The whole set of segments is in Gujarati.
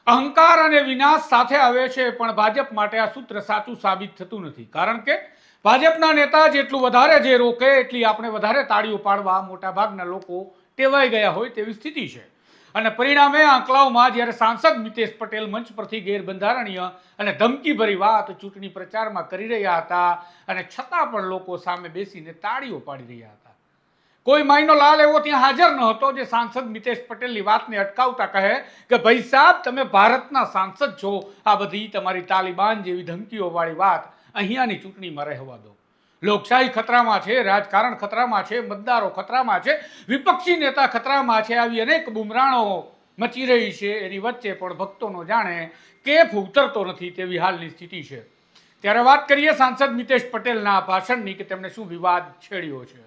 અહંકાર અને વિનાશ સાથે આવે છે, પણ ભાજપ માટે આ સૂત્ર સાચું સાબિત થતું નથી. કારણ કે ભાજપના નેતા જેટલું વધારે જે રોકે એટલી આપણે વધારે તાળીઓ પાડવા મોટાભાગના લોકો ટેવાઈ ગયા હોય તેવી સ્થિતિ છે. અને પરિણામે આંકલાઓમાં જ્યારે સાંસદ મિતેશ પટેલ મંચ પરથી ગેરબંધારણીય અને ધમકીભરી વાત ચૂંટણી પ્રચારમાં કરી રહ્યા હતા, અને છતાં પણ લોકો સામે બેસીને તાળીઓ પાડી રહ્યા હતા. કોઈ માયનો લાલ એવો ત્યાં હાજર ન હતો જે સાંસદ મિતેશ પટેલની વાતને અટકાવતા કહે કે ભાઈ સાહેબ, તમે ભારતના સાંસદ છો, આ બધી તમારી તાલિબાન જેવી ધમકીઓવાળી વાત અહીંયાની ચૂંટણીમાં રહેવા દો. લોકશાહી ખતરામાં છે, રાજકારણ ખતરામાં છે, મતદારો ખતરામાં છે, વિપક્ષી નેતા ખતરામાં છે. આવી અનેક બુમરાણો મચી રહી છે. એની વચ્ચે પણ ભક્તોનો જાણે કેફ ઉતરતો નથી તેવી હાલની સ્થિતિ છે. ત્યારે વાત કરીએ સાંસદ મિતેશ પટેલના ભાષણની કે તેમણે શું વિવાદ છેડ્યો છે.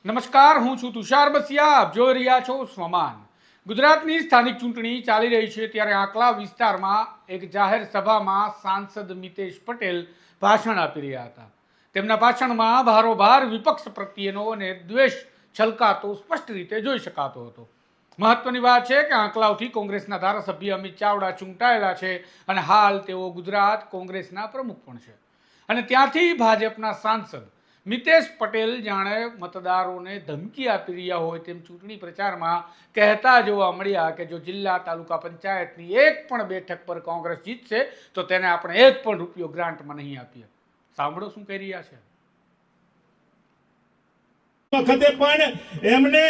નમસ્કાર, હું છું તુષાર બસિયા. આપ જોઈ રહ્યા છો સ્વમાન. ગુજરાતની સ્થાનિક ચૂંટણી ચાલી રહી છે ત્યારે આંકલા વિસ્તારમાં એક જાહેર સભામાં સાંસદ મિતેશ પટેલ ભાષણ આપી રહ્યા હતા. તેમના ભાષણમાં ભારોભાર વિપક્ષ પ્રત્યેનો અને દ્વેષ છલકાતો સ્પષ્ટ રીતે જોઈ શકાતો હતો. મહત્વની વાત છે કે આંકલાવથી કોંગ્રેસના ધારાસભ્ય અમિત ચાવડા ચૂંટાયેલા છે અને હાલ તેઓ ગુજરાત કોંગ્રેસના પ્રમુખ પણ છે. અને ત્યાંથી ભાજપના સાંસદ મિતેશ પટેલ જાણે મતદારોને ધમકી આપી રહ્યા હોય તેમ ચૂંટણી પ્રચારમાં કહેતા જોવા મળ્યા કે જો જિલ્લા તાલુકા પંચાયતની એક પણ બેઠક પર કોંગ્રેસ જીતશે તો તેને આપણે એક પણ રૂપિયો ગ્રાન્ટમાં નહીં આપીએ. સાંભળો શું કહી રહ્યા છે. વખતે પણ એમને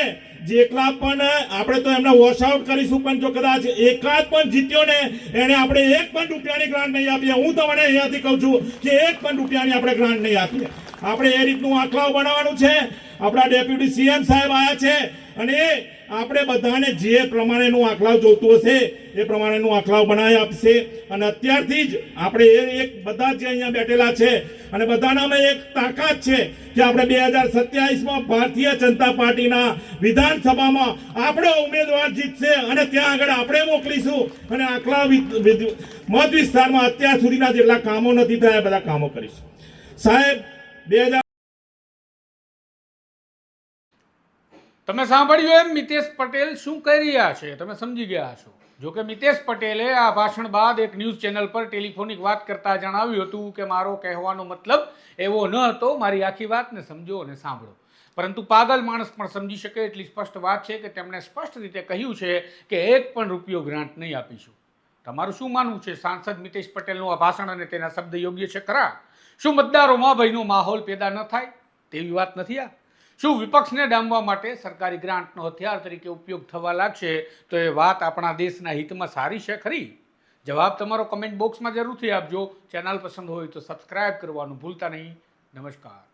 જેટલા પણ આપણે તો એમને વોશ આઉટ કરીશું, પણ જો કદાચ એકાદ પણ જીત્યો ને એને આપણે એક પણ રૂપિયાની ગ્રાન્ટ નહીં આપીએ. હું તમને અહીંયાથી કહું છું કે એક પણ રૂપિયાની આપણે ગ્રાન્ટ નહીં આપીએ. આપણે એ રીતનું આંકડાઓ બનાવવાનું છે. આપણા ડેપ્યુટી સીએમ સાહેબ આવ્યા છે અને આપણે બધાને જે પ્રમાણેનું આંકડાઓ જોઈતું હશે એ પ્રમાણેનું આંકડાઓ બનાવી આપશે. અને અત્યારથી જ આપણે એક બધા જે અહીંયા બેઠેલા છે અને બધાનામાં એક તાકાત છે કે આપણે 2027માં ભારતીય જનતા પાર્ટીના વિધાનસભામાં આપણો ઉમેદવાર જીતશે અને ત્યાં આગળ આપણે મોકલીશું અને આંકડા મત વિસ્તારમાં અત્યાર સુધીના જેટલા કામો નથી થયા બધા કામો કરીશું. સાહેબ, તમે સાંભળ્યું એમ મિતેશ પટેલ શું કહી રહ્યા છે, તમે સમજી ગયા છો. જોકે મિતેશ પટેલે આ ભાષણ બાદ એક ન્યૂઝ ચેનલ પર ટેલિફોનિક વાત કરતા જણાવ્યું હતું કે મારો કહેવાનો મતલબ એવો ન હતો, મારી આખી વાતને સમજો અને સાંભળો. પરંતુ પાગલ માણસ પણ સમજી શકે એટલી સ્પષ્ટ વાત છે કે તેમણે સ્પષ્ટ રીતે કહ્યું છે કે એક પણ રૂપિયો ગ્રાન્ટ નહીં આપીશું. તમારું શું માનવું છે? સાંસદ મિતેશ પટેલનું આ ભાષણ અને તેના શબ્દ યોગ્ય છે ખરા? શું મતદારોમાં ભયનો માહોલ પેદા ન થાય તેવી વાત નથી આ? શું વિપક્ષને ડામવા માટે સરકારી ગ્રાન્ટનો હથિયાર તરીકે ઉપયોગ થવા લાગશે તો એ વાત આપણા દેશના હિતમાં સારી છે ખરી? જવાબ તમારો કમેન્ટ બોક્સમાં જરૂરથી આપજો. ચેનલ પસંદ હોય તો સબસ્ક્રાઇબ કરવાનું ભૂલતા નહીં. નમસ્કાર.